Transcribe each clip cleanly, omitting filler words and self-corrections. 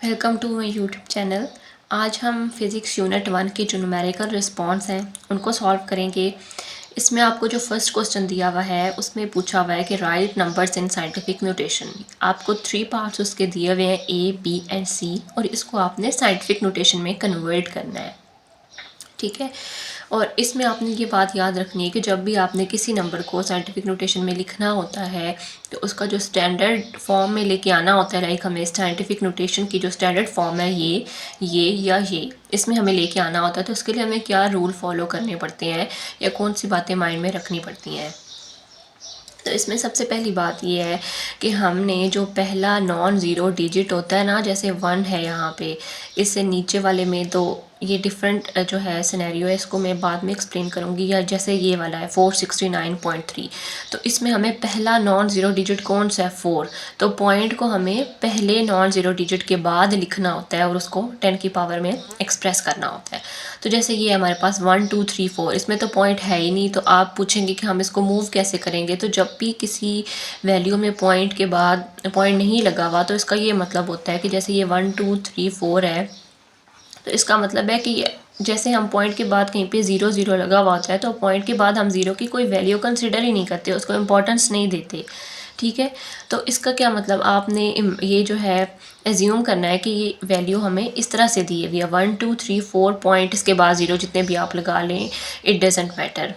Welcome to my YouTube channel. आज हम physics unit 1 के जो न्यूमेरिकल रिस्पॉन्स हैं उनको सॉल्व करेंगे। इसमें आपको जो फर्स्ट क्वेश्चन दिया हुआ है उसमें पूछा हुआ है कि right numbers in scientific notation. आपको 3 पार्ट्स उसके दिए हुए हैं, ए, बी एंड सी, और इसको आपने साइंटिफिक नोटेशन में कन्वर्ट करना है। ठीक है, और इसमें आपने ये बात याद रखनी है कि जब भी आपने किसी नंबर को साइंटिफिक नोटेशन में लिखना होता है तो उसका जो स्टैंडर्ड फॉर्म में लेके आना होता है। लाइक हमें साइंटिफिक नोटेशन की जो स्टैंडर्ड फॉर्म है ये या ये, इसमें हमें लेके आना होता है। तो उसके लिए हमें क्या रूल फॉलो करने पड़ते हैं या कौन सी बातें माइंड में रखनी पड़ती हैं। तो इसमें सबसे पहली बात ये है कि हमने जो पहला नॉन ज़ीरो डिजिट होता है ना, जैसे 1 है यहाँ पे, इससे नीचे वाले में तो ये डिफरेंट जो है सिनेरियो है, इसको मैं बाद में एक्सप्लेन करूँगी। या जैसे ये वाला है 469.3, तो इसमें हमें पहला नॉन ज़ीरो डिजिट कौन सा है, 4। तो पॉइंट को हमें पहले नॉन ज़ीरो डिजिट के बाद लिखना होता है और उसको 10 की पावर में एक्सप्रेस करना होता है। तो जैसे ये हमारे पास 1 2 3 4, इसमें तो पॉइंट है ही नहीं, तो आप पूछेंगे कि हम इसको मूव कैसे करेंगे। तो जब भी किसी वैल्यू में पॉइंट के बाद पॉइंट नहीं लगा हुआ तो इसका ये मतलब होता है कि जैसे ये 1 2 3 4 है, तो इसका मतलब है कि जैसे हम पॉइंट के बाद कहीं पे 0 0 लगा हुआ होता है तो पॉइंट के बाद हम 0 की कोई वैल्यू कंसिडर ही नहीं करते, उसको इम्पोर्टेंस नहीं देते। ठीक है, तो इसका क्या मतलब, आपने ये जो है एज्यूम करना है कि ये वैल्यू हमें इस तरह से दी हुई है 1 2 3 4 पॉइंट, इसके बाद 0 जितने भी आप लगा लें, इट डजेंट मैटर।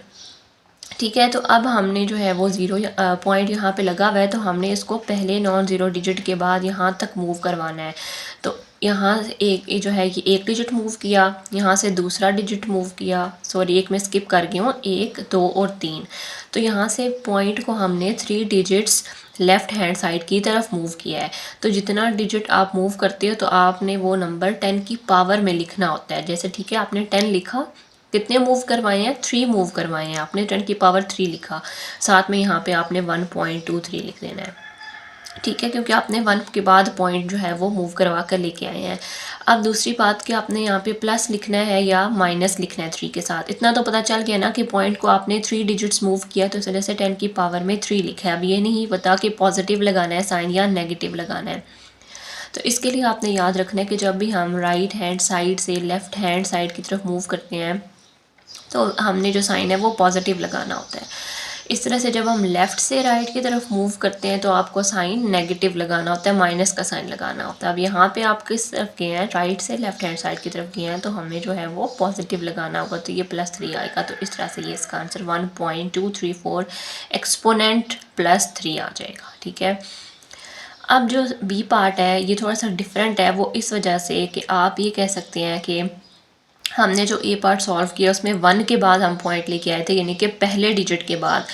ठीक है, तो अब हमने जो है वो 0 पॉइंट यहाँ पे लगा हुआ है, तो हमने इसको पहले नॉन ज़ीरो डिजिट के बाद यहाँ तक मूव करवाना है। तो यहाँ एक जो है ये एक डिजिट मूव किया, यहाँ से दूसरा डिजिट मूव किया, सॉरी एक मैं स्किप कर गई हूँ, 1 2 और 3। तो यहाँ से पॉइंट को हमने 3 डिजिट्स लेफ़्ट हैंड साइड की तरफ मूव किया है। तो जितना डिजिट आप मूव करते हो तो आपने वो नंबर 10 की पावर में लिखना होता है। जैसे ठीक है, आपने 10 लिखा, कितने मूव करवाए हैं, 3 मूव करवाए हैं आपने, 10 की पावर 3 लिखा, साथ में यहाँ पे आपने 1.23 लिख देना है। ठीक है, क्योंकि आपने 1 के बाद पॉइंट जो है वो मूव करवा कर लेके आए हैं। अब दूसरी बात कि आपने यहाँ पे प्लस लिखना है या माइनस लिखना है 3 के साथ। इतना तो पता चल गया ना कि पॉइंट को आपने 3 डिजिट्स मूव किया, तो इस वजह से 10 की पावर में 3 लिखा है। अब ये नहीं पता कि पॉजिटिव लगाना है साइन या नेगेटिव लगाना है। तो इसके लिए आपने याद रखना है कि जब भी हम राइट हैंड साइड से लेफ़्ट हैंड साइड की तरफ मूव करते हैं तो हमने जो साइन है वो पॉजिटिव लगाना होता है। इस तरह से जब हम लेफ़्ट से राइट की तरफ मूव करते हैं तो आपको साइन नेगेटिव लगाना होता है, माइनस का साइन लगाना होता है। अब यहाँ पे आप किस तरफ गए हैं, राइट से लेफ़्ट हैंड साइड की तरफ गए हैं, तो हमें जो है वो पॉजिटिव लगाना होगा, तो ये +3 आएगा। तो इस तरह से ये इसका आंसर 1.234 एक्सपोनेंट +3 आ जाएगा। ठीक है, अब जो बी पार्ट है ये थोड़ा सा डिफरेंट है, वो इस वजह से कि आप ये कह सकते हैं कि हमने जो ए पार्ट सॉल्व किया उसमें 1 के बाद हम पॉइंट लेके आए थे, यानी कि पहले डिजिट के बाद।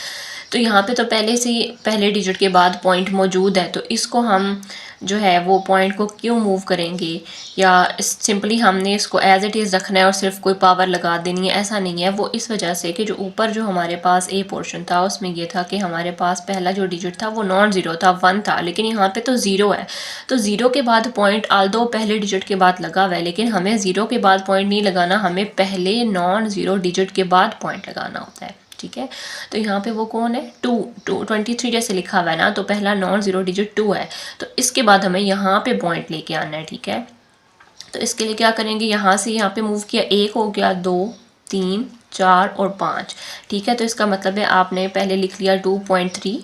तो यहाँ पे तो पहले से ही पहले डिजिट के बाद पॉइंट मौजूद है, तो इसको हम जो है वो पॉइंट को क्यों मूव करेंगे, या सिंपली हमने इसको एज इट इज़ रखना है और सिर्फ कोई पावर लगा देनी है, ऐसा नहीं है। वो इस वजह से कि जो ऊपर जो हमारे पास ए पोर्शन था उसमें ये था कि हमारे पास पहला जो डिजिट था वो नॉन ज़ीरो था, 1 था, लेकिन यहाँ पे तो 0 है। तो 0 के बाद पॉइंट आल्दो पहले डिजिट के बाद लगा हुआ है, लेकिन हमें 0 के बाद पॉइंट नहीं लगाना, हमें पहले नॉन ज़ीरो डिजिट के बाद पॉइंट लगाना होता है। ठीक है, तो यहाँ पे वो कौन है, 23 जैसे लिखा हुआ है ना, तो पहला नॉन ज़ीरो डिजिट 2 है, तो इसके बाद हमें यहाँ पे पॉइंट लेके आना है। ठीक है, तो इसके लिए क्या करेंगे, यहाँ से यहाँ पे मूव किया, 1 हो गया, 2 3 4 और 5। ठीक है, तो इसका मतलब है आपने पहले लिख लिया 2.3,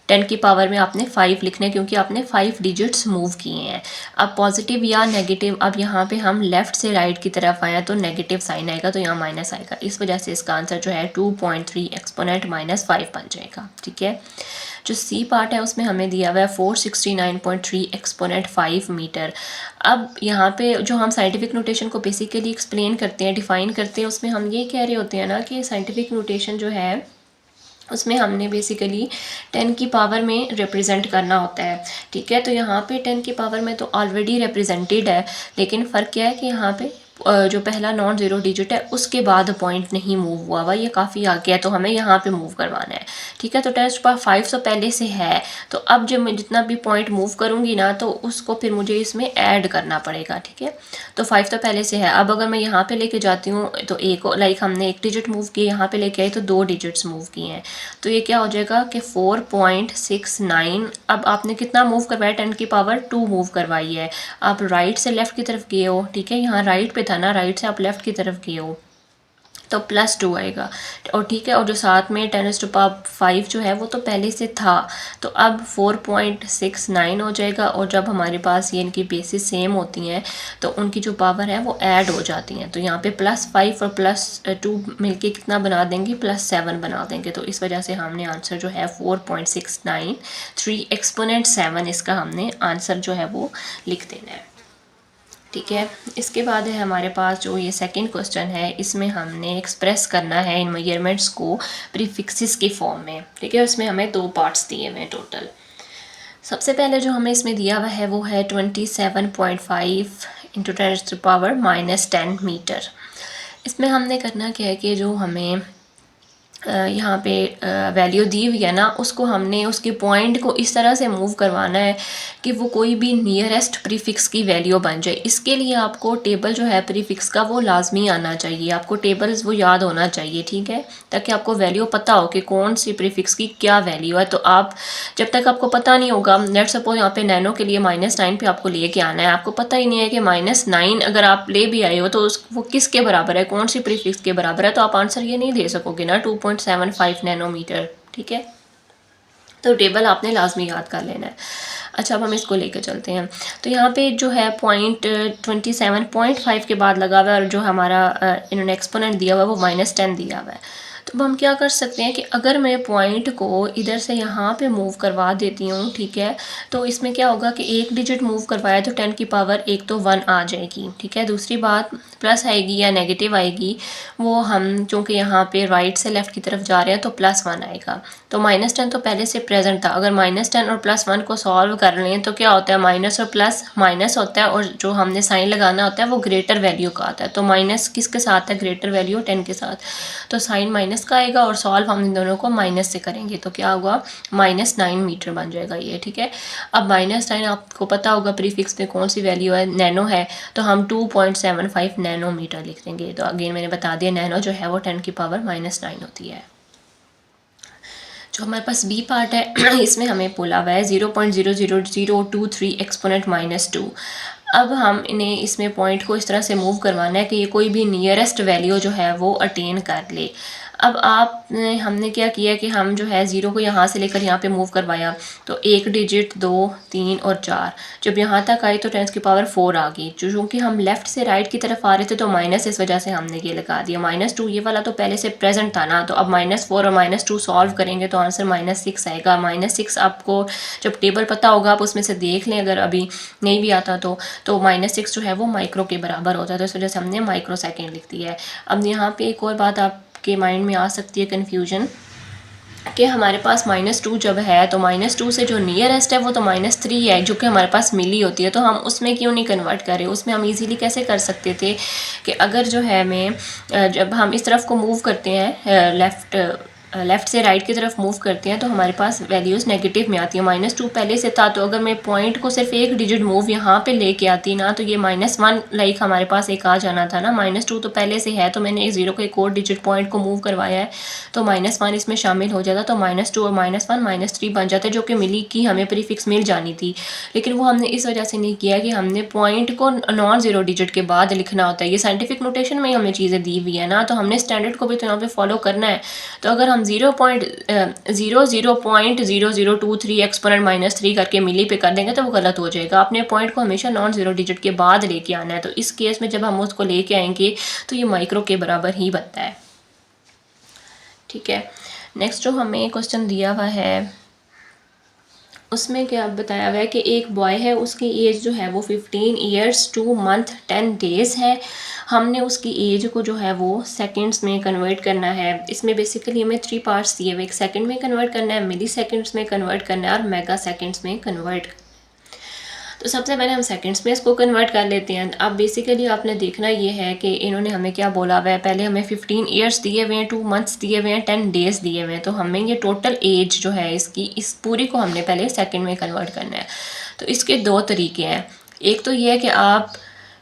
10 की पावर में आपने 5 लिखना है क्योंकि आपने 5 डिजिट्स मूव किए हैं। अब पॉजिटिव या नेगेटिव, अब यहाँ पे हम लेफ़्ट से राइट की तरफ आए तो नेगेटिव साइन आएगा, तो यहाँ माइनस आएगा, इस वजह से इसका आंसर जो है 2.3 एक्सपोनेंट -5 बन जाएगा। ठीक है, जो सी पार्ट है उसमें हमें दिया हुआ है 469.3 एक्सपोनेंट 5 मीटर। अब यहाँ पे जो हम साइंटिफिक नोटेशन को बेसिकली एक्सप्लेन करते हैं, डिफ़ाइन करते हैं, उसमें हम ये कह रहे होते हैं ना कि साइंटिफिक नोटेशन जो है उसमें हमने बेसिकली 10 की पावर में रिप्रेजेंट करना होता है। ठीक है, तो यहाँ पे 10 की पावर में तो ऑलरेडी रिप्रेजेंटेड है, लेकिन फ़र्क क्या है कि यहाँ पे जो पहला नॉन ज़ीरो डिजिट है उसके बाद पॉइंट नहीं मूव हुआ हुआ, ये काफ़ी आगे है तो हमें यहाँ पे मूव करवाना है। ठीक है, तो 10⁵ तो पहले से है, तो अब जब मैं जितना भी पॉइंट मूव करूँगी ना तो उसको फिर मुझे इसमें ऐड करना पड़ेगा। ठीक है, तो 5 तो पहले से है। अब अगर मैं यहाँ पे लेके जाती हूँ तो एक लाइक हमने एक डिजिट मूव किया, यहाँ पे लेके आई तो 2 डिजिट्स मूव किए हैं, तो ये क्या हो जाएगा कि 4.69। अब आपने कितना मूव करवाया, 10⁻² मूव करवाई है। आप राइट से लेफ़्ट की तरफ गए हो, ठीक है, यहाँ राइट पे था ना, राइट से आप लेफ़्ट की तरफ गए हो तो +2 आएगा। और ठीक है, और जो साथ में 10⁵ जो है वो तो पहले से था, तो अब 4.69 हो जाएगा। और जब हमारे पास ये इनकी बेसिस सेम होती हैं तो उनकी जो पावर है वो ऐड हो जाती हैं, तो यहाँ पे +5 और +2 मिलके कितना बना देंगे, +7 बना देंगे। तो इस वजह से हमने आंसर जो है 4.69 3 एक्सपोनेंट 7 इसका हमने आंसर जो है वो लिख देना है। ठीक है, इसके बाद है हमारे पास जो ये सेकंड क्वेश्चन है, इसमें हमने एक्सप्रेस करना है इन मेजरमेंट्स को प्रीफिक्सेस की फॉर्म में। ठीक है, उसमें हमें 2 पार्ट्स दिए हुए हैं टोटल। सबसे पहले जो हमें इसमें दिया हुआ है वो है 27.5 × 10⁻⁻10 मीटर। इसमें हमने करना क्या है कि जो हमें यहाँ पे वैल्यू दी हुई है ना, उसको हमने उसके पॉइंट को इस तरह से मूव करवाना है कि वो कोई भी नियरेस्ट प्रीफिक्स की वैल्यू बन जाए। इसके लिए आपको टेबल जो है प्रीफिक्स का वो लाजमी आना चाहिए, आपको टेबल्स वो याद होना चाहिए। ठीक है, ताकि आपको वैल्यू पता हो कि कौन सी प्रीफिक्स की क्या वैल्यू है। तो आप जब तक आपको पता नहीं होगा, लेट सपोज यहाँ पे नैनो के लिए -9 पे आपको लेके आना है, आपको पता ही नहीं है कि -9 अगर आप ले भी आए हो तो वो किसके बराबर है, कौन सी प्रीफिक्स के बराबर है, तो आप आंसर ये नहीं दे सकोगे ना 2.75 नैनोमीटर। ठीक है, तो टेबल आपने लाजमी याद कर लेना है। अच्छा, अब हम इसको लेकर चलते हैं। तो यहाँ पे जो है पॉइंट 27.5 के बाद लगा हुआ है, और जो हमारा इन्होंने एक्सपोनेंट दिया हुआ है वो -10 दिया हुआ है। तो अब हम क्या कर सकते हैं कि अगर मैं पॉइंट को इधर से यहाँ पे मूव करवा देती हूँ, ठीक है, तो इसमें क्या होगा कि एक डिजिट मूव करवाया तो 10 की पावर 1 तो 1 आ जाएगी। ठीक है, दूसरी बात प्लस आएगी या नेगेटिव आएगी, वो हम चूँकि यहाँ पे राइट से लेफ़्ट की तरफ जा रहे हैं तो +1 आएगा। तो -10 तो पहले से प्रेजेंट था, अगर -10 और +1 को सॉल्व कर लें तो क्या होता है, माइनस और प्लस माइनस होता है, और जो हमने साइन लगाना होता है वो ग्रेटर वैल्यू का आता है। तो माइनस किसके साथ है, ग्रेटर वैल्यू 10 के साथ, तो साइन माइनस का आएगा, और सॉल्व हम इन दोनों को माइनस से करेंगे तो क्या होगा, -9 मीटर बन जाएगा ये। ठीक है, अब -9 आपको पता होगा प्रीफिक्स में कौन सी वैल्यू है, नैनो है, तो हम 2.75 नैनोमीटर लिख देंगे। तो अगेन मैंने बता दिया, नैनो जो है वो 10 की पावर -9 होती है। जो हमारे पास बी पार्ट है इसमें हमें बोला हुआ है 0.00023 एक्सपोनेंट -2। अब हम इन्हें इसमें पॉइंट को इस तरह से मूव करवाना है कि ये कोई भी नियरेस्ट वैल्यू जो है वो अटेन कर ले। अब हमने क्या किया कि हम जो है 0 को यहाँ से लेकर यहाँ पे मूव करवाया, तो 1 डिजिट 2 3 और 4 जब यहाँ तक आई तो 10 की पावर 4 आ गई। चूँकि हम लेफ़्ट से राइट की तरफ आ रहे थे तो माइनस, इस वजह से हमने ये लगा दिया। -2 ये वाला तो पहले से प्रेजेंट था ना, तो अब -4 और -2 सॉल्व करेंगे तो आंसर -6 आएगा। -6 आपको जब टेबल पता होगा आप उसमें से देख लें, अगर अभी नहीं भी आता तो -6 जो है वो माइक्रो के बराबर होता है, तो इस वजह से हमने माइक्रो सेकेंड लिख दिया है। अब यहाँ पे एक और बात आपके माइंड में आ सकती है कन्फ्यूजन, कि हमारे पास -2 जब है तो -2 से जो नियरेस्ट है वो तो -3 है, जो कि हमारे पास मिली होती है, तो हम उसमें क्यों नहीं कन्वर्ट करें। उसमें हम इजीली कैसे कर सकते थे कि अगर जो है मैं जब हम इस तरफ को मूव करते हैं, लेफ़्ट से राइट की तरफ मूव करते हैं तो हमारे पास वैल्यूज़ नेगेटिव में आती है। -2 पहले से था, तो अगर मैं पॉइंट को सिर्फ एक डिजिट मूव यहाँ पे लेके आती ना तो ये -1 लाइक हमारे पास एक आ जाना था ना। -2 तो पहले से है, तो मैंने 0 को एक और डिजिट पॉइंट को मूव करवाया है तो -1 इसमें शामिल हो जाता, तो -2 और -1 -3 बन जाते, जो कि मिली की हमें प्रीफिक्स मिल जानी थी। लेकिन वो हमने इस वजह से नहीं किया कि हमने पॉइंट को नॉन ज़ीरो डिजिट के बाद लिखना होता है। ये साइंटिफिक नोटेशन में हमें चीज़ें दी हुई है ना, तो हमने स्टैंडर्ड को भी तो यहाँ पे फॉलो करना है। तो अगर हम 0.0023 एक्सपोनेंट -3 करके मिली पे कर देंगे तो वो गलत हो जाएगा। अपने पॉइंट को हमेशा नॉन ज़ीरो डिजिट के बाद लेके आना है, तो इस केस में जब हम उसको लेके आएंगे तो ये माइक्रो के बराबर ही बनता है। ठीक है, नेक्स्ट जो हमें क्वेश्चन दिया हुआ है उसमें क्या बताया हुआ है कि एक बॉय है, उसकी एज जो है वो 15 ईयर्स 2 मंथ 10 डेज़ है। हमने उसकी एज को जो है वो सेकंड्स में कन्वर्ट करना है। इसमें बेसिकली हमें 3 पार्ट्स दिए हुए, एक सेकंड में कन्वर्ट करना है, मिली सेकंड्स में कन्वर्ट करना है और मेगा सेकंड्स में कन्वर्ट। तो सबसे पहले हम सेकंड्स में इसको कन्वर्ट कर लेते हैं। अब बेसिकली आपने देखना ये है कि इन्होंने हमें क्या बोला हुआ है, पहले हमें 15 ईयर्स दिए हुए हैं, 2 मंथ्स दिए हुए हैं, 10 डेज़ दिए हुए हैं। तो हमें ये टोटल एज जो है इसकी, इस पूरी को हमने पहले सेकंड में कन्वर्ट करना है। तो इसके दो तरीके हैं। एक तो ये है कि आप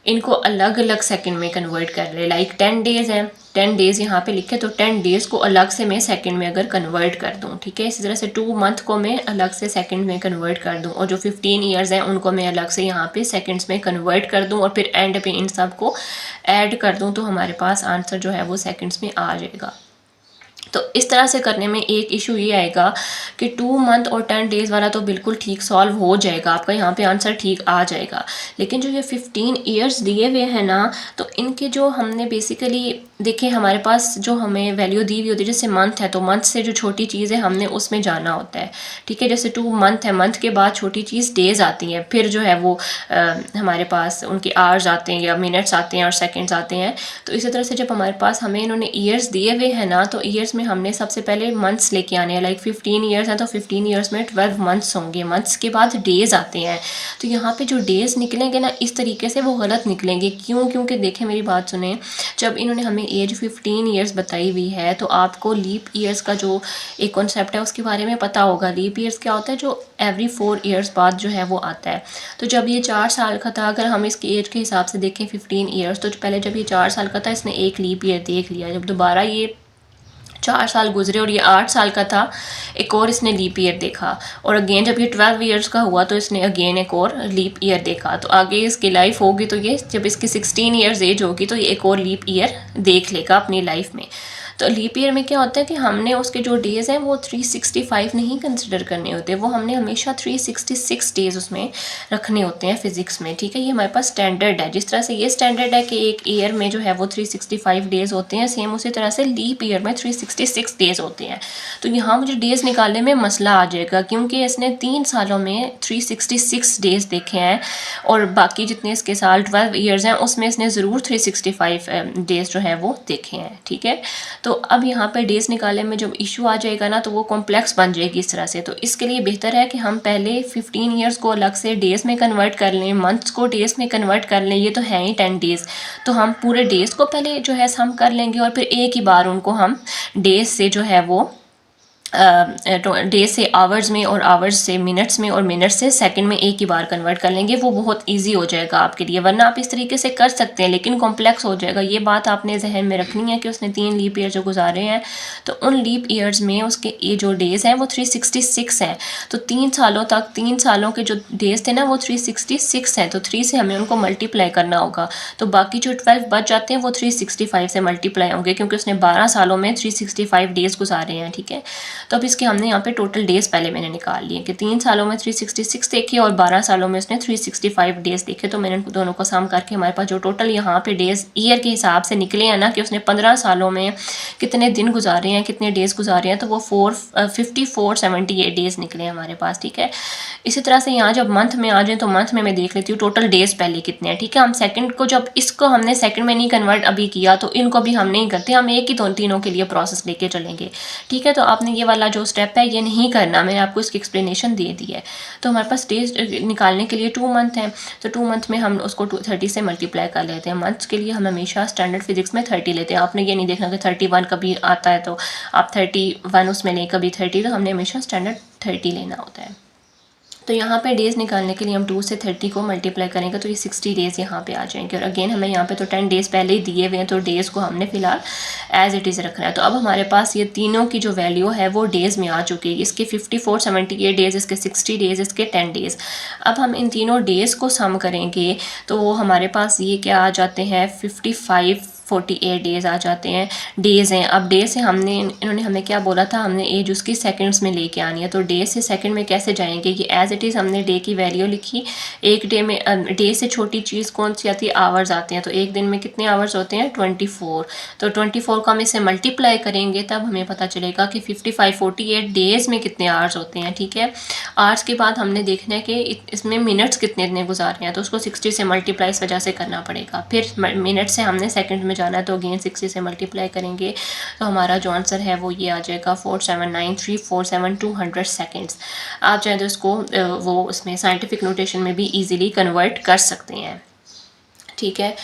इनको अलग अलग सेकंड में कन्वर्ट कर ले, लाइक 10 डेज़ हैं, 10 डेज़ यहाँ पे लिखे, तो 10 डेज़ को अलग से मैं सेकंड में अगर कन्वर्ट कर दूँ, ठीक है। इसी तरह से 2 मंथ को मैं अलग से सेकंड में कन्वर्ट कर दूँ, और जो 15 ईयर्स हैं उनको मैं अलग से यहाँ पे सेकंड्स में कन्वर्ट कर दूँ, और फिर एंड पे इन सब को ऐड कर दूँ, तो हमारे पास आंसर जो है वो सेकंड्स में आ जाएगा। तो इस तरह से करने में एक इशू ये आएगा कि 2 मंथ और 10 डेज़ वाला तो बिल्कुल ठीक सॉल्व हो जाएगा, आपका यहाँ पे आंसर ठीक आ जाएगा। लेकिन जो ये 15 ईयर्स दिए हुए हैं ना, तो इनके जो हमने बेसिकली देखें, हमारे पास जो हमें वैल्यू दी हुई होती है, जैसे मंथ है तो मंथ से जो छोटी चीज़ है हमने उसमें जाना होता है, ठीक है। जैसे 2 मंथ है, मंथ के बाद छोटी चीज़ डेज़ आती हैं, फिर जो है वो हमारे पास उनके आवर्स आते हैं या मिनट्स आते हैं और सेकेंड्स आते हैं। तो इसी तरह से जब हमारे पास हमें इन्होंने ईयर्स दिए हुए हैं ना, तो ईयर्स में हमने सबसे पहले मंथ्स लेके आने हैं। लाइक 15 ईयर्स हैं तो 15 ईयर्स में 12 मंथ्स होंगे, मंथ्स के बाद डेज़ आते हैं। तो यहाँ पे जो डेज़ निकलेंगे ना, इस तरीके से वो गलत निकलेंगे। क्यों? क्योंकि देखें, मेरी बात सुने, जब इन्होंने हमें एज 15 ईयर्स बताई हुई है, तो आपको लीप ईयर्स का जो एक कॉन्सेप्ट है उसके बारे में पता होगा। लीप ईयर्स क्या होता है? जो एवरी 4 ईयर्स बाद जो है वो आता है। तो जब ये 4 साल का था, अगर हम इसकी एज के हिसाब से देखें 15 ईयर्स, तो पहले जब ये 4 साल का था इसने एक लीप ईयर देख लिया। जब दोबारा ये 4 साल गुजरे और ये 8 साल का था, एक और इसने लीप ईयर देखा, और अगेन जब ये 12 ईयर्स का हुआ तो इसने अगेन एक और लीप ईयर देखा। तो आगे इसकी लाइफ होगी, तो ये जब इसकी 16 ईयर्स एज होगी तो ये एक और लीप ईयर देख लेगा अपनी लाइफ में। तो लीप ईयर में क्या होता है कि हमने उसके जो डेज़ हैं वो 365 नहीं कंसिडर करने होते, वो हमने हमेशा 366 डेज़ उसमें रखने होते हैं फिज़िक्स में, ठीक है। ये हमारे पास स्टैंडर्ड है। जिस तरह से ये स्टैंडर्ड है कि एक ईयर में जो है वो 365 डेज़ होते हैं, सेम उसी तरह से लीप ईयर में 366 डेज़ होते हैं। तो यहाँ मुझे डेज़ निकालने में मसला आ जाएगा, क्योंकि इसने 3 सालों में 366 डेज़ देखे हैं, और बाकी जितने इसके साल 12 ईयर्स हैं उसमें इसने ज़रूर 365 डेज़ जो है वो देखे हैं, ठीक है। तो अब यहाँ पे डेज़ निकालने में जब इशू आ जाएगा ना, तो वो कॉम्प्लेक्स बन जाएगी इस तरह से। तो इसके लिए बेहतर है कि हम पहले 15 ईयर्स को अलग से डेज़ में कन्वर्ट कर लें, मंथ्स को डेज़ में कन्वर्ट कर लें। ये तो है ही 10 डेज़, तो हम पूरे डेज़ को पहले जो है सम कर लेंगे, और फिर एक ही बार उनको हम डेज़ से जो है वो डेज से आवर्स में, और आवर्स से मिनट्स में, और मिनट्स से सेकंड में एक ही बार कन्वर्ट कर लेंगे। वो बहुत इजी हो जाएगा आपके लिए। वरना आप इस तरीके से कर सकते हैं, लेकिन कॉम्प्लेक्स हो जाएगा। ये बात आपने जहन में रखनी है कि उसने 3 लीप ईयर जो गुजारे हैं, तो उन लीप ईयर्स में उसके ये जो डेज़ हैं वो 366 हैं। तो 3 सालों तक, 3 सालों के जो डेज़ थे ना वो 366 हैं। तो 3 से हमें उनको मल्टीप्लाई करना होगा, तो बाकी जो 12 बच जाते हैं वो 365 से मल्टीप्लाई होंगे, क्योंकि उसने 12 सालों में 365 डेज़ गुजारे हैं, ठीक है। तो अब इसके हमने यहाँ पे टोटल डेज़ पहले मैंने निकाल लिए कि 3 सालों में 366 देखे और 12 सालों में उसने 365 डेज़ देखे। तो मैंने दोनों को सम करके हमारे पास जो टोटल यहाँ पे डेज़ ईयर के हिसाब से निकले हैं ना, कि उसने 15 सालों में कितने दिन गुजारे हैं, कितने डेज़ गुजारे हैं, तो वो 5478 डेज़ निकले हैं हमारे पास, ठीक है। इसी तरह से यहाँ जब मंथ में आ जाए तो मंथ में मैं देख लेती हूँ टोटल डेज़ पहले कितने हैं, ठीक है। हम सेकंड को, जब इसको हमने सेकंड में नहीं कन्वर्ट अभी किया, तो इनको भी हम नहीं करते, हम एक ही तीनों के लिए प्रोसेस लेके चलेंगे, ठीक है। तो आपने ये वाला जो स्टेप है ये नहीं करना, मैंने आपको इसकी एक्सप्लेनेशन दे दी है। तो हमारे पास डेज निकालने के लिए 2 मंथ हैं, तो 2 मंथ में हम उसको 30 से मल्टीप्लाई कर लेते हैं। मंथ्स के लिए हम हमेशा स्टैंडर्ड फिजिक्स में 30 लेते हैं। आपने ये नहीं देखना कि 31 कभी आता है तो आप 31 उसमें लें, कभी 30, तो हमने हमेशा स्टैंडर्ड 30 लेना होता है। तो यहाँ पे डेज़ निकालने के लिए हम 2 से 30 को मल्टीप्लाई करेंगे, तो ये 60 डेज़ यहाँ पे आ जाएंगे। और अगेन हमें यहाँ पे तो 10 डेज़ पहले ही दिए हुए हैं, तो डेज़ को हमने फ़िलहाल एज इट इज़ रखना है। तो अब हमारे पास ये तीनों की जो वैल्यू है वो डेज़ में आ चुकी है। इसके 5478 डेज़, इसके 60 डेज़, इसके 10 डेज़। अब हम इन तीनों डेज़ को सम करेंगे, तो वो हमारे पास ये क्या आ जाते हैं, 48 डेज़ आ जाते हैं, डेज़ हैं। अब डे से हमने, इन्होंने हमें क्या बोला था, हमने एज उसकी सेकंड्स में लेके आनी है। तो डे से सेकंड में कैसे जाएंगे, ये एज इट इज़ हमने डे की वैल्यू लिखी। एक डे में, डे से छोटी चीज़ कौन सी आती है, आवर्स आते हैं। तो एक दिन में कितने आवर्स होते हैं, 24। तो 24 को हम इसे मल्टीप्लाई करेंगे, तब हमें पता चलेगा कि 48 डेज़ में कितने आवर्स होते हैं, ठीक है। आवर्स के बाद हमने देखना है कि इसमें मिनट्स कितने गुजारे हैं, तो उसको 60 से मल्टीप्लाई इस वजह से करना पड़ेगा। फिर मिनट से हमने सेकंड में जाना है तो अगेन 60 से मल्टीप्लाई करेंगे तो हमारा जो आंसर है वो ये आ जाएगा 479347200 सेकेंड्स। आप चाहें तो इसको वो उसमें साइंटिफिक नोटेशन में भी ईजिली कन्वर्ट कर सकते हैं। ठीक है,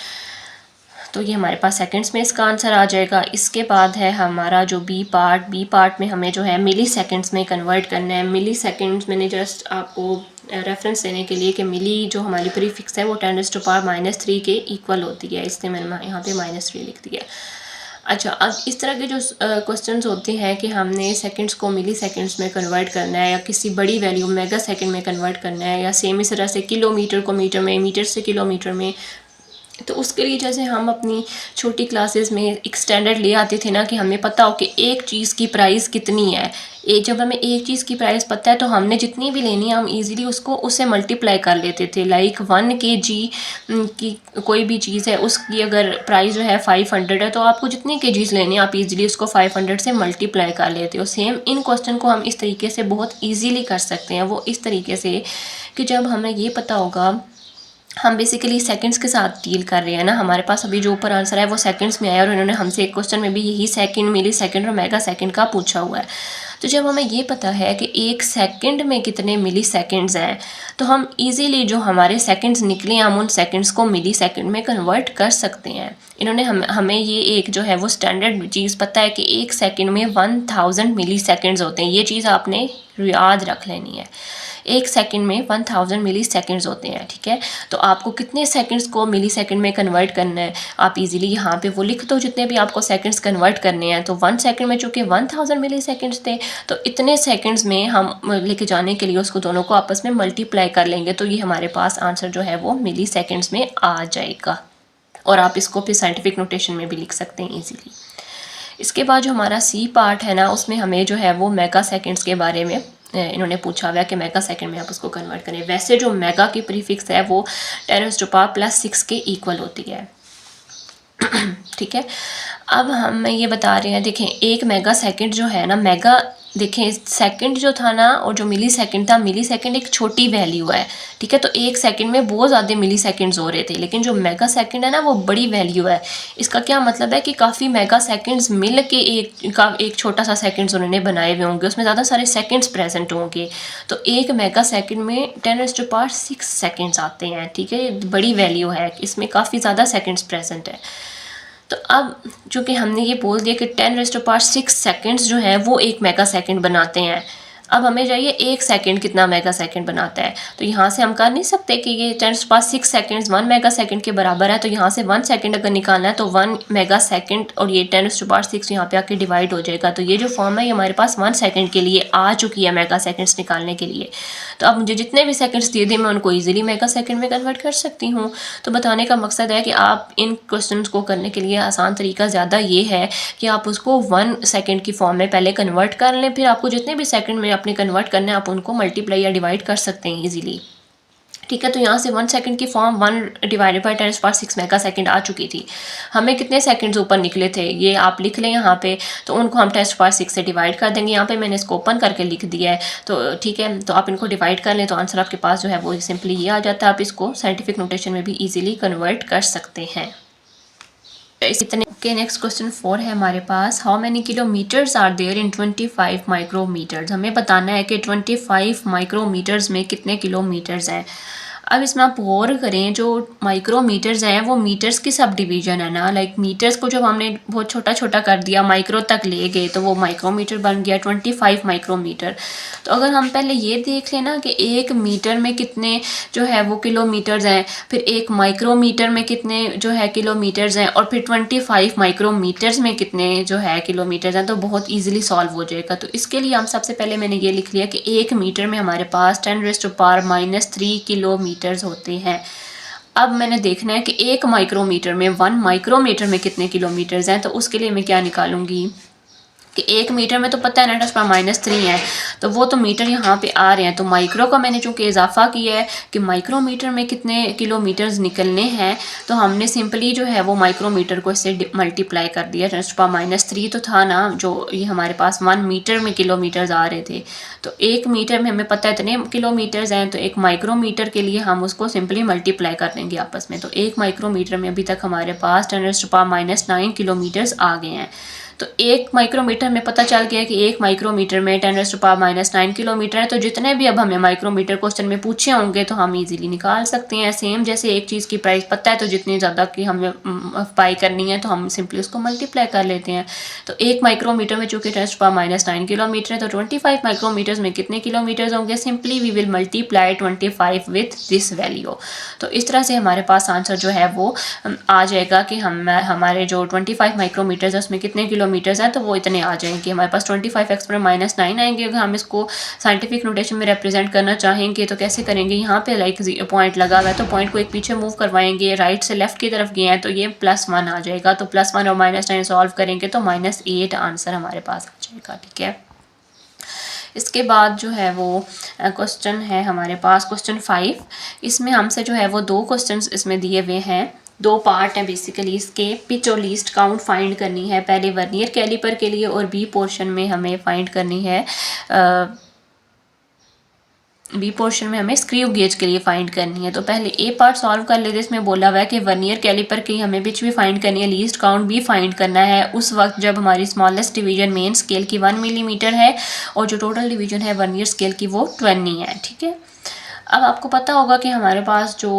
तो ये हमारे पास सेकंड्स में इसका आंसर आ जाएगा। इसके बाद है हमारा जो बी पार्ट में हमें जो है मिली सेकंड्स में कन्वर्ट करना है। मिली सेकंड्स मैंने जस्ट आपको रेफरेंस देने के लिए कि मिली जो हमारी प्रीफिक्स है वो 10⁻³ के इक्वल होती है, इसलिए मैंने यहाँ पे -3 लिख दिया। अच्छा, अब इस तरह के जो क्वेश्चंस होते हैं कि हमने सेकंड्स को मिली सेकंड्स में कन्वर्ट करना है या किसी बड़ी वैल्यू मेगा सेकंड में कन्वर्ट करना है या सेम इस तरह से किलोमीटर को मीटर में, मीटर से किलोमीटर में, तो उसके लिए जैसे हम अपनी छोटी क्लासेस में एक स्टैंडर्ड ले आते थे ना कि हमें पता हो कि एक चीज़ की प्राइस कितनी है। जब हमें एक चीज़ की प्राइस पता है तो हमने जितनी भी लेनी है हम इजीली उससे मल्टीप्लाई कर लेते थे। लाइक 1 kg की कोई भी चीज़ है उसकी अगर प्राइस जो है 500 है तो आपको जितनी kgs लेनी है आप इजीली उसको 500 से मल्टीप्लाई कर लेते हो। सेम इन क्वेश्चन को हम इस तरीके से बहुत ईजीली कर सकते हैं। वो इस तरीके से कि जब हमें ये पता होगा, हम बेसिकली सेकंड्स के साथ डील कर रहे हैं ना, हमारे पास अभी जो ऊपर आंसर है वो सेकंड्स में आया और इन्होंने हमसे एक क्वेश्चन में भी यही सेकंड, मिली सेकंड और मेगा सेकंड का पूछा हुआ है। तो जब हमें ये पता है कि एक सेकंड में कितने मिली सेकंड्स हैं तो हम इजीली जो हमारे सेकंड्स निकले हम उन सेकंड्स को मिली सेकंड में कन्वर्ट कर सकते हैं। इन्होंने हमें ये एक जो है वो स्टैंडर्ड चीज़ पता है कि एक सेकंड में 1000 मिली सेकंड्स होते हैं। ये चीज़ आपने याद रख लेनी है, एक सेकंड में 1000 मिली सेकंड्स होते हैं। ठीक है, तो आपको कितने सेकंड्स को मिली सेकंड में कन्वर्ट करना है आप इजीली यहाँ पे वो लिख दो जितने भी आपको सेकंड्स कन्वर्ट करने हैं। तो 1 सेकंड में चूँकि 1000 मिली सेकंड्स थे तो इतने सेकंड्स में हम लेके जाने के लिए उसको दोनों को आपस में मल्टीप्लाई कर लेंगे तो ये हमारे पास आंसर जो है वो मिली सेकंड्स में आ जाएगा। और आप इसको फिर साइंटिफिक नोटेशन में भी लिख सकते हैं ईजीली। इसके बाद जो हमारा सी पार्ट है ना, उसमें हमें जो है वो मेगा सेकंड्स के बारे में इन्होंने पूछा हुआ है कि मेगा सेकंड में आप उसको कन्वर्ट करें। वैसे जो मेगा की प्रीफिक्स है वो 10⁻⁻6 के इक्वल होती है। ठीक है, अब हम ये बता रहे हैं, देखें एक मेगा सेकंड जो है ना, मेगा देखें सेकंड जो था ना और जो मिली सेकंड था, मिली सेकंड एक छोटी वैल्यू है। ठीक है, तो एक सेकंड में बहुत ज़्यादा मिली सेकंड्स हो रहे थे, लेकिन जो मेगा सेकंड है ना वो बड़ी वैल्यू है। इसका क्या मतलब है कि काफ़ी मेगा सेकंड्स मिल के एक छोटा सा सेकंड्स उन्होंने बनाए हुए होंगे, उसमें ज़्यादा सारे सेकंड्स प्रेजेंट होंगे। तो एक मेगा सेकंड में 10⁻6 सेकंड्स आते हैं। ठीक है, बड़ी वैल्यू है, इसमें काफ़ी ज़्यादा सेकंड्स प्रेजेंट है। तो अब चूँकि हमने ये बोल दिया कि 10⁻6 सेकंड्स जो है वो एक मेगा सेकंड बनाते हैं, अब हमें चाहिए एक सेकंड कितना मेगा सेकंड बनाता है। तो यहाँ से हम कर नहीं सकते कि ये 10⁻6 सेकंड्स 1 मेगा सेकंड के बराबर है, तो यहाँ से 1 सेकंड अगर निकालना है तो 1 मेगा सेकंड और ये 10⁻6 यहाँ पे आके डिवाइड हो जाएगा। तो ये जो फॉर्म है ये हमारे पास 1 सेकंड के लिए आ चुकी है मेगा सेकंड्स निकालने के लिए। तो अब मुझे जितने भी सेकंड्स दिए थे मैं उनको ईजिली मेगा सेकंड में कन्वर्ट कर सकती हूँ। तो बताने का मकसद है कि आप इन क्वेश्चन को करने के लिए आसान तरीका ज़्यादा ये है कि आप उसको 1 सेकंड की फॉर्म में पहले कन्वर्ट कर लें, फिर आपको जितने भी सेकंड में अपने कन्वर्ट करना है आप उनको मल्टीप्लाई या डिवाइड कर सकते हैं इजीली। ठीक है, तो यहाँ से 1 सेकंड की फॉर्म 1/10⁻6 मेगा सेकंड आ चुकी थी। हमें कितने सेकंड्स ऊपर निकले थे ये आप लिख लें यहाँ पे, तो उनको हम 10⁻6 से डिवाइड कर देंगे। यहाँ पे मैंने इसको ओपन करके लिख दिया है। तो ठीक है, तो आप इनको डिवाइड कर लें तो आंसर आपके पास जो है वो सिंपली ये आ जाता है। आप इसको साइंटिफिक नोटेशन में भी ईजिली कन्वर्ट कर सकते हैं। इतने ओके। नेक्स्ट क्वेश्चन 4 है हमारे पास, how many kilometres are there in 25 micrometres. हमें बताना है कि 25 माइक्रोमीटर्स में कितने किलोमीटर्स हैं। अब इसमें आप गौर करें, जो माइक्रोमीटर्स हैं वो मीटर्स की सब डिवीज़न है ना। लाइक मीटर्स को जब हमने बहुत छोटा छोटा कर दिया, माइक्रो तक ले गए, तो वो माइक्रोमीटर बन गया 25 माइक्रोमीटर। तो अगर हम पहले ये देख लें ना कि एक मीटर में कितने जो है वो किलोमीटर्स हैं, फिर एक माइक्रोमीटर में कितने जो है किलोमीटर्स हैं, और फिर 25 माइक्रोमीटर्स में कितने जो है किलोमीटर्स हैं, तो बहुत ईजिली सॉल्व हो जाएगा। तो इसके लिए हम सबसे पहले मैंने ये लिख लिया कि एक मीटर में हमारे पास 10⁻³ किलोमीटर होते हैं। अब मैंने देखना है कि एक माइक्रोमीटर में 1 माइक्रोमीटर में कितने किलोमीटर्स हैं। तो उसके लिए मैं क्या निकालूंगी कि 1 मीटर में तो पता है 10⁻³ है, तो वो तो मीटर यहाँ पे आ रहे हैं। तो माइक्रो का मैंने चूँकि इजाफा किया है कि माइक्रोमीटर में कितने किलोमीटर्स निकलने हैं, तो हमने सिंपली जो है वो माइक्रोमीटर को इससे मल्टीप्लाई कर दिया। 10⁻³ तो था ना, जो ये हमारे पास 1 मीटर में किलोमीटर्स आ रहे थे, तो 1 मीटर में हमें पता है इतने किलोमीटर्स हैं, तो एक माइक्रोमीटर के लिए हम उसको सिंपली मल्टीप्लाई कर देंगे आपस में। तो 1 माइक्रोमीटर में अभी तक हमारे पास 10⁻⁹ किलोमीटर्स आ गए हैं। तो 1 माइक्रोमीटर में पता चल गया कि 1 माइक्रोमीटर में 10⁻⁹ किलोमीटर है। तो जितने भी अब हमें माइक्रोमीटर क्वेश्चन में पूछे होंगे तो हम इजीली निकाल सकते हैं। सेम जैसे एक चीज़ की प्राइस पता है तो जितनी ज़्यादा की हमें पाई करनी है तो हम सिंपली उसको मल्टीप्लाई कर लेते हैं। तो 1 माइक्रोमीटर में चूँकि 10⁻⁹ किलोमीटर है, तो 25 माइक्रोमीटर्स में कितने किलोमीटर्स होंगे? Simply we will multiply 25 with this value. तो इस तरह से हमारे पास आंसर जो है वो आ जाएगा कि हमारे जो 25 माइक्रोमीटर्स है उसमें कितने किलोमीटर्स हैं, तो वो इतने आ जाएंगे। हमारे पास 25x⁻⁹ आएंगे। अगर हम इसको साइंटिफिक नोटेशन में रिप्रेजेंट करना चाहेंगे तो कैसे करेंगे? यहाँ पे लाइक पॉइंट लगा हुआ है, तो पॉइंट को एक पीछे मूव करवाएंगे, राइट से लेफ्ट की तरफ गए हैं तो ये +1 आ जाएगा। तो +1 और -9 सॉल्व करेंगे तो -8 आंसर हमारे पास आ जाएगा। ठीक है, इसके बाद जो है वो क्वेश्चन है हमारे पास क्वेश्चन 5। इसमें हमसे जो है वो 2 क्वेश्चंस इसमें दिए हुए हैं, 2 पार्ट हैं बेसिकली इसके। पिच और लीस्ट काउंट फाइंड करनी है पहले वर्नियर कैलिपर के लिए, और बी पोर्शन में हमें फाइंड करनी है बी पोर्शन में हमें स्क्रू गेज के लिए फाइंड करनी है। तो पहले ए पार्ट सॉल्व कर लेते हैं। इसमें बोला हुआ है कि वर्नियर कैलिपर की हमें पिच भी फाइंड करनी है, लीस्ट काउंट भी फाइंड करना है उस वक्त जब हमारी स्मॉलेस्ट डिवीजन मेन स्केल की 1 मिलीमीटर है और जो टोटल डिवीजन है वर्नियर स्केल की वो 20 है। ठीक है, अब आपको पता होगा कि हमारे पास जो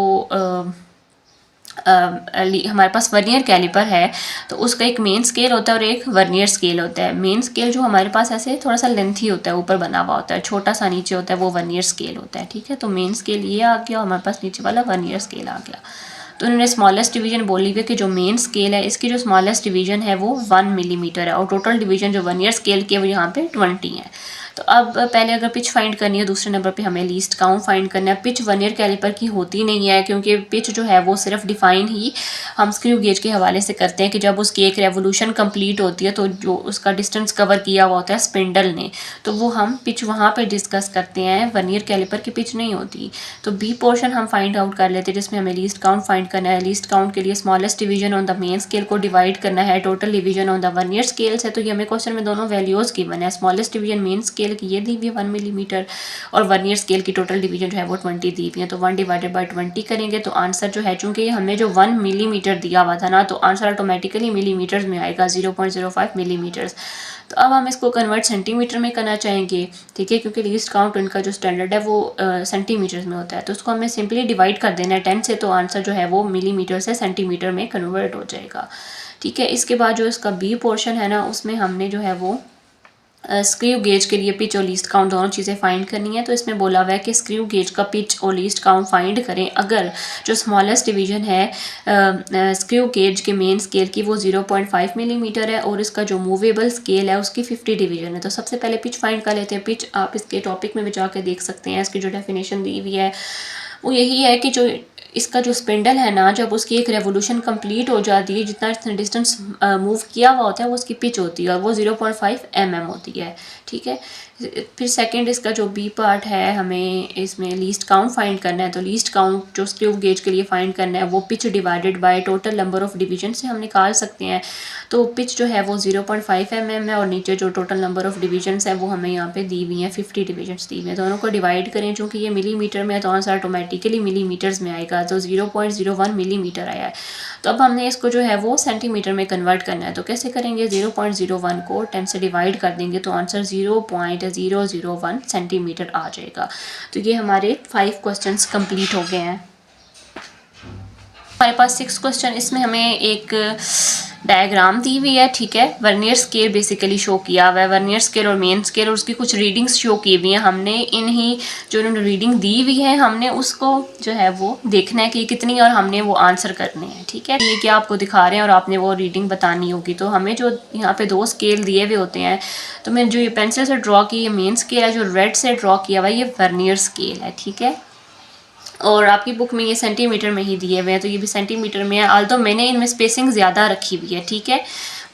हमारे पास वर्नियर कैलिपर है तो उसका एक मेन स्केल होता है और एक वर्नियर स्केल होता है। मेन स्केल जो हमारे पास ऐसे थोड़ा सा लेंथी होता है, ऊपर बना हुआ होता है, छोटा सा नीचे होता है, वो वर्नियर स्केल होता है। ठीक है, तो मेन स्केल ये आ गया और हमारे पास नीचे वाला वर्नियर स्केल आ गया। तो उन्होंने स्मॉलेस्ट डिवीजन बोली हुई है कि जो मेन स्केल है इसकी जो स्मॉलेस्ट डिवीजन है वो 1 मिलीमीटर है और टोटल डिवीजन जो वर्नियर स्केल की है वो यहाँ पे 20 है। तो अब पहले अगर पिच फाइंड करनी है, दूसरे नंबर पे हमें लीस्ट काउंट फाइंड करना है। पिच वर्नियर कैलिपर की होती नहीं है क्योंकि पिच जो है वो सिर्फ डिफाइन ही हम स्क्रू गेज के हवाले से करते हैं कि जब उसकी एक रेवोल्यूशन कंप्लीट होती है तो जो उसका डिस्टेंस कवर किया हुआ होता है स्पिंडल ने, तो वो हम पिच वहाँ पे डिस्कस करते हैं। वर्नियर कैलिपर की पिच नहीं होती। तो बी पोर्शन हम फाइंड आउट कर लेते हैं जिसमें हमें लीस्ट काउंट फाइंड करना है। लीस्ट काउंट के लिए smallest division on the main scale को डिवाइड करना है total division on the vernier scale से। तो ये हमें क्वेश्चन में दोनों वैल्यूज गिवन है। स्मॉलेस्ट डिवीजन मेन स्केल की ये दी हुई 1 मिलीमीटर और वर्नियर स्केल की टोटल डिवीजन जो है वो 20 दी हुई है। तो 1 डिवाइडेड बाई 20 करेंगे तो आंसर जो है, चूंकि हमें जो 1 मिलीमीटर दिया हुआ था ना, तो आंसर ऑटोमेटिकली मिलीमीटर्स में आएगा 0.05 मिलीमीटर्स। तो अब हम इसको कन्वर्ट सेंटीमीटर में करना चाहेंगे। ठीक है, क्योंकि लीस्ट काउंट इनका जो स्टैंडर्ड है वो सेंटीमीटर्स में होता है, तो उसको हमें सिंपली डिवाइड कर देना है 10 से, तो आंसर जो है वो मिलीमीटर से सेंटीमीटर में कन्वर्ट हो जाएगा। ठीक है, इसके बाद जो इसका बी पोर्शन है ना, उसमें हमने जो है वो स्क्रू गेज के लिए पिच और लीस्ट काउंट दोनों चीज़ें फाइंड करनी है। तो इसमें बोला हुआ है कि स्क्रू गेज का पिच और लीस्ट काउंट फाइंड करें अगर जो स्मॉलेस्ट डिवीजन है स्क्रू गेज के मेन स्केल की वो 0.5 मिलीमीटर है और इसका जो मूवेबल स्केल है उसकी 50 डिवीजन है। तो सबसे पहले पिच फाइंड कर लेते हैं। पिच आप इसके टॉपिक में भी जाकर देख सकते हैं। इसकी जो डेफिनेशन दी हुई है वो यही है कि जो इसका जो स्पिंडल है ना, जब उसकी एक रेवोल्यूशन कंप्लीट हो जाती है, जितना डिस्टेंस मूव किया हुआ होता है वो उसकी पिच होती है और वो 0.5 mm होती है। ठीक है, फिर सेकंड इसका जो बी पार्ट है, हमें इसमें लीस्ट काउंट फाइंड करना है। तो लीस्ट काउंट जो स्क्रू गेज के लिए फाइंड करना है वो pitch divided by total number of division से हम निकाल सकते हैं। तो पिच जो है वो 0.5 mm है और नीचे जो टोटल नंबर ऑफ डिवीजन्स है वो हमें यहाँ पे दी हुई हैं, 50 डिवीजन्स दी हुई हैं। दोनों को डिवाइड करें, चूँकि ये मिलीमीटर में है तो आंसर ऑटोमेटिकली मिलीमीटर्स में आएगा। तो 0.01 मिलीमीटर आया है। तो अब हमने इसको जो है वो सेंटीमीटर में कन्वर्ट करना है। तो कैसे करेंगे? 0.01 को 10 से डिवाइड कर देंगे तो आंसर 0.001 सेंटीमीटर आ जाएगा। तो ये हमारे 5 क्वेश्चंस कंप्लीट हो गए हैं। हमारे पास 6 क्वेश्चन, इसमें हमें एक डायग्राम दी हुई है। ठीक है, वर्नियर स्केल बेसिकली शो किया हुआ है, वर्नियर स्केल और मेन स्केल, और उसकी कुछ रीडिंग्स शो की हुई हैं। हमने इन्हीं जो उन्होंने रीडिंग दी हुई है हमने उसको जो है वो देखना है कि कितनी, और हमने वो आंसर करने हैं। ठीक है, ये क्या आपको दिखा रहे हैं और आपने वो रीडिंग बतानी होगी। तो हमें जो यहाँ पे 2 स्केल दिए हुए होते हैं, तो मैंने जो ये पेंसिल से ड्रॉ की ये मेन स्केल है, जो रेड से ड्रॉ किया हुआ है ये वर्नियर स्केल है। ठीक है, और आपकी बुक में ये सेंटीमीटर में ही दिए हुए हैं, तो ये भी सेंटीमीटर में है। आल्दो मैंने इनमें स्पेसिंग ज़्यादा रखी हुई है। ठीक है,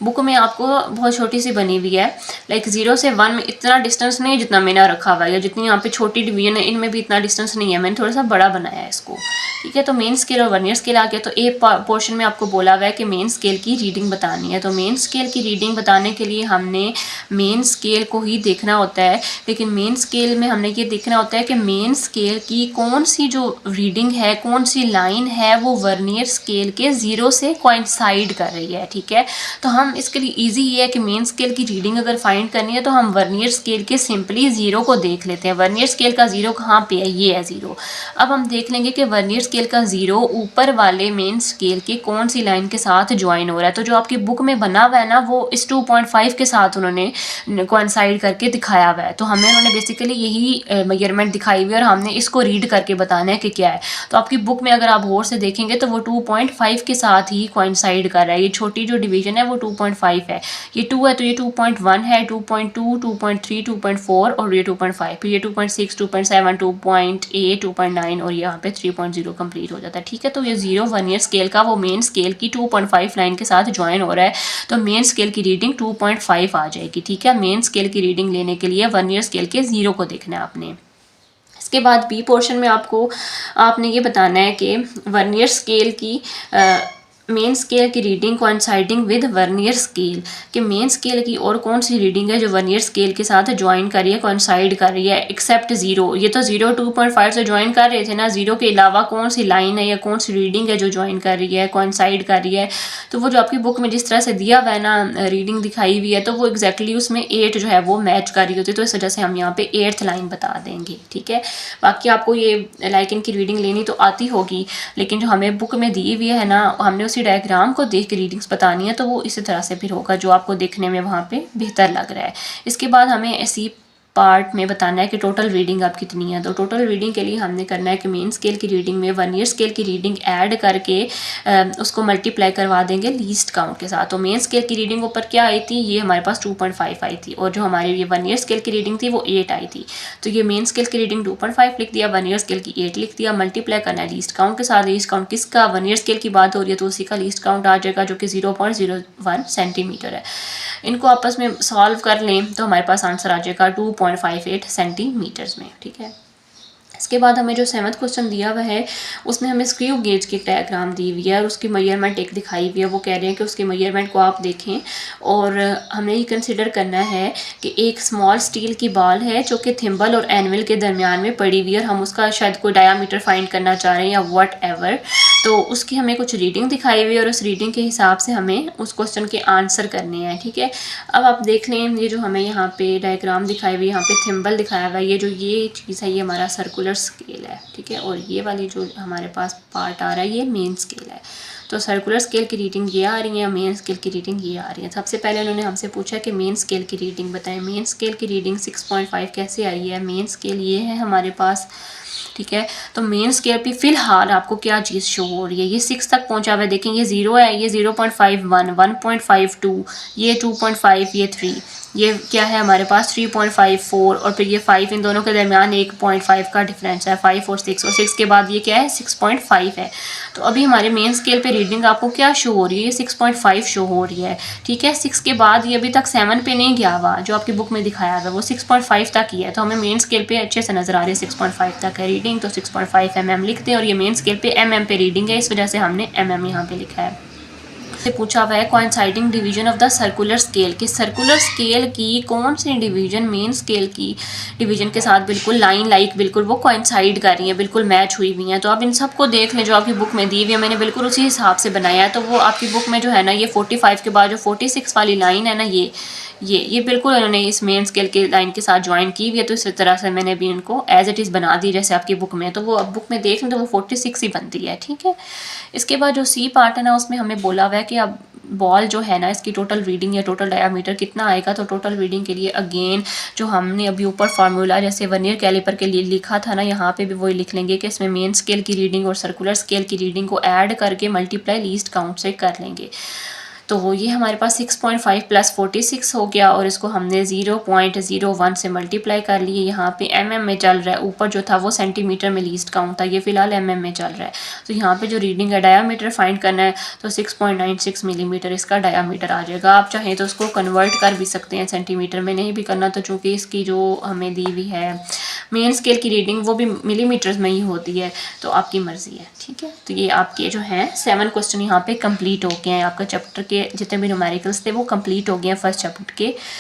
बुक में आपको बहुत छोटी सी बनी हुई है, लाइक 0 से 1 में इतना डिस्टेंस नहीं है जितना मैंने रखा हुआ है, या जितनी यहाँ पे छोटी डिवीजन है इनमें भी इतना डिस्टेंस नहीं है, मैंने थोड़ा सा बड़ा बनाया है इसको, ठीक है। तो मेन स्केल और वर्नियर स्केल आ गया। तो ए पोर्शन में आपको बोला हुआ है कि मेन स्केल की रीडिंग बतानी है। तो मेन स्केल की रीडिंग बताने के लिए हमने मेन स्केल को ही देखना होता है, लेकिन मेन स्केल में हमने ये देखना होता है कि मेन स्केल की कौन सी जो रीडिंग है, कौन सी लाइन है वो वर्नियर स्केल के 0 से कोइंसाइड कर रही है, ठीक है। तो हम इसके लिए ईजी ये है कि मेन स्केल की रीडिंग अगर फाइंड करनी है तो हम वर्नियर स्केल के सिंपली 0 को देख लेते हैं। वर्नियर स्केल का 0 कहाँ पे है, ये है 0। अब हम देख लेंगे कि वर्नियर स्केल का 0 ऊपर वाले मेन स्केल की कौन सी लाइन के साथ ज्वाइन हो रहा है। तो जो आपकी बुक में बना हुआ है ना, वो इस 2.5 के साथ उन्होंने कोइंसाइड करके दिखाया हुआ है। तो हमें उन्होंने बेसिकली यही मेजरमेंट दिखाई हुई है और हमने इसको रीड करके बताना है कि क्या है। तो आपकी बुक में अगर आप गौर से देखेंगे तो वो 2.5 के साथ ही कोइंसाइड कर रहा है। ये छोटी जो डिवीजन है वो 2.5 है, ये 2 है तो ये 2.1 है, 2.2, 2.3, 2.4 और ये 2.5, फिर ये 2.6, 2.7, 2.8, 2.9 और यहाँ पे 3.0 कंप्लीट हो जाता है, ठीक है। तो ये 0 वर्नियर स्केल का वो मेन स्केल की 2.5 लाइन के साथ ज्वाइन हो रहा है, तो मेन स्केल की रीडिंग 2.5 आ जाएगी, ठीक है। मेन स्केल की रीडिंग लेने के लिए वर्नियर स्केल के 0 को देखना है आपने। इसके बाद बी पोर्शन में आपने ये बताना है कि वर्नियर स्केल की मेन स्केल की reading coinciding with vernier scale, कि मेन स्केल की और कौन सी रीडिंग है जो वर्नियर स्केल के साथ ज्वाइन कर रही है, कोइंसाइड कर रही है, एक्सेप्ट 0। ये तो 0 2.5 से ज्वाइन कर रहे थे ना, 0 के अलावा कौन सी लाइन है या कौन सी रीडिंग है जो ज्वाइन कर रही है, कोइंसाइड कर रही है। तो वो जो आपकी बुक में जिस तरह से दिया हुआ है ना, रीडिंग दिखाई हुई है, तो वो एग्जैक्टली उसमें 8 जो है वो मैच कर रही होती है। तो इस वजह से हम यहाँ पे 8th लाइन बता देंगे, ठीक है। बाकी आपको ये लाइक इनकी रीडिंग लेनी तो आती होगी, लेकिन जो हमें बुक में दी हुई है ना, हमने उसी डायग्राम को देख के रीडिंग्स बतानी है, तो वो इसी तरह से फिर होगा जो आपको देखने में वहाँ पे बेहतर लग रहा है। इसके बाद हमें ऐसी पार्ट में बताना है कि टोटल रीडिंग आप कितनी है। तो टोटल रीडिंग के लिए हमने करना है कि मेन स्केल की रीडिंग में वर्नियर स्केल की रीडिंग ऐड करके उसको मल्टीप्लाई करवा देंगे लीस्ट काउंट के साथ। तो मेन स्केल की रीडिंग ऊपर क्या आई थी, ये हमारे पास 2.5 आई थी, और जो हमारी ये वर्नियर स्केल की रीडिंग थी वो 8 आई थी। तो ये मेन स्केल की रीडिंग 2.5 लिख दिया, वर्नियर स्केल की 8 लिख दिया, मल्टीप्लाई करना है लीस्ट काउंट के साथ। लीस्ट काउंट किसका, वर्नियर स्केल की बात हो रही है तो उसी का लीस्ट काउंट आ जाएगा जो कि 0.01 सेंटीमीटर है। इनको आपस में सॉल्व कर लें तो हमारे पास आंसर आ जाएगा 2.58 सेंटीमीटर्स में, ठीक है। इसके बाद हमें जो 7th क्वेश्चन दिया हुआ है उसमें हमें स्क्रू गेज की डायग्राम दी हुई है और उसकी मेजरमेंट एक दिखाई हुई है। वो कह रहे हैं कि उसके मेजरमेंट को आप देखें और हमें ये कंसिडर करना है कि एक स्मॉल स्टील की बॉल है जो कि थिम्बल और एनविल के दरमियान में पड़ी हुई है और हम उसका शायद कोई डायामीटर फाइंड करना चाह रहे हैं या वट एवर। तो उसकी हमें कुछ रीडिंग दिखाई हुई है और उस रीडिंग के हिसाब से हमें उस क्वेश्चन के आंसर करने हैं, ठीक है। अब आप देख लें, ये जो हमें यहाँ पे डायग्राम दिखाई हुई है, यहाँ पे थिम्बल दिखाया हुआ है, ये जो ये चीज़ है ये हमारा सर्कुलर स्केल है, ठीक है। और ये वाली जो हमारे पास पार्ट आ रहा है ये मेन स्केल है। तो सर्कुलर स्केल की रीडिंग ये आ रही है, मेन स्केल की रीडिंग ये आ रही है। सबसे पहले उन्होंने हमसे पूछा कि मेन स्केल की रीडिंग बताएं। मेन स्केल की रीडिंग 6.5 कैसे आई है, मेन स्केल ये है हमारे पास, ठीक है। तो मेन स्केल पे फिलहाल आपको क्या चीज़ शो हो रही है, ये 6 तक पहुंचा हुआ है, देखें ये 0 है, ये 0.51, 1.52, ये 2.5, ये 3, ये क्या है हमारे पास 3.54 और फिर ये 5, इन दोनों के दरमियान 1.5 का डिफरेंस है, 5 और 6, और 6 के बाद ये क्या है 6.5 है। तो अभी हमारे मेन स्केल पे रीडिंग आपको क्या शो हो रही है, ये 6.5 शो हो रही है, ठीक है। 6 के बाद ये अभी तक 7 पे नहीं गया हुआ, जो आपकी बुक में दिखाया हुआ वो 6.5 तक ही है। तो हमें मेन स्केल पे अच्छे से नजर आ रही है 6.5 तक है रीडिंग, तो 6.5 mm लिखते हैं और ये मेन स्केल पे mm पे रीडिंग है, इस वजह से हमने mm यहाँ पे लिखा है। से पूछा हुआ है coinciding division of the circular scale, कि सर्कुलर स्केल की कौन सी डिवीजन मेन स्केल की डिवीजन के साथ बिल्कुल लाइन लाइक बिल्कुल वो कोइंसाइड कर रही है, बिल्कुल मैच हुई हुई हैं। तो आप इन सबको देख लें जो आपकी बुक में दी हुई है, मैंने बिल्कुल उसी हिसाब से बनाया है। तो वो आपकी बुक में जो है ना, ये 45 के बाद जो 46 वाली लाइन है ना, ये बिल्कुल उन्होंने इस मेन स्केल के लाइन के साथ ज्वाइन की हुई है। तो इस तरह से मैंने भी इनको एज इट इज़ बना दी जैसे आपकी बुक में, तो वो अब बुक में देख लें तो वो 46 ही बनती है, ठीक है। इसके बाद जो सी पार्ट है ना, उसमें हमें बोला हुआ है कि अब बॉल जो है ना, इसकी टोटल रीडिंग या टोटल डायामीटर कितना आएगा। तो टोटल रीडिंग के लिए अगेन जो हमने अभी ऊपर फार्मूला जैसे वर्नियर कैलिपर के लिए लिखा था ना, यहाँ पे भी वही लिख लेंगे कि इसमें मेन स्केल की रीडिंग और सर्कुलर स्केल की रीडिंग को ऐड करके मल्टीप्लाई लीस्ट काउंट से कर लेंगे। तो ये हमारे पास 6.5 प्लस 46 हो गया और इसको हमने 0.01 से मल्टीप्लाई कर लिए। यहाँ पे mm में चल रहा है, ऊपर जो था वो सेंटीमीटर में लीस्ट काउंट था, ये फिलहाल mm में चल रहा है। तो यहाँ पे जो रीडिंग है डायामीटर फाइंड करना है, तो 6.96 मिलीमीटर इसका डायामीटर आ जाएगा। आप चाहें तो उसको कन्वर्ट कर भी सकते हैं सेंटीमीटर में, नहीं भी करना तो चूँकि इसकी जो हमें दी हुई है मेन स्केल की रीडिंग वो भी मिलीमीटर्स में ही होती है, तो आपकी मर्ज़ी है। ठीक है, तो ये आपके जो हैं 7 क्वेश्चन यहाँ पे कंप्लीट हो गए हैं। आपका चैप्टर के जितने भी न्यूमेरिकल्स थे वो कंप्लीट हो गए हैं फर्स्ट चैप्टर के।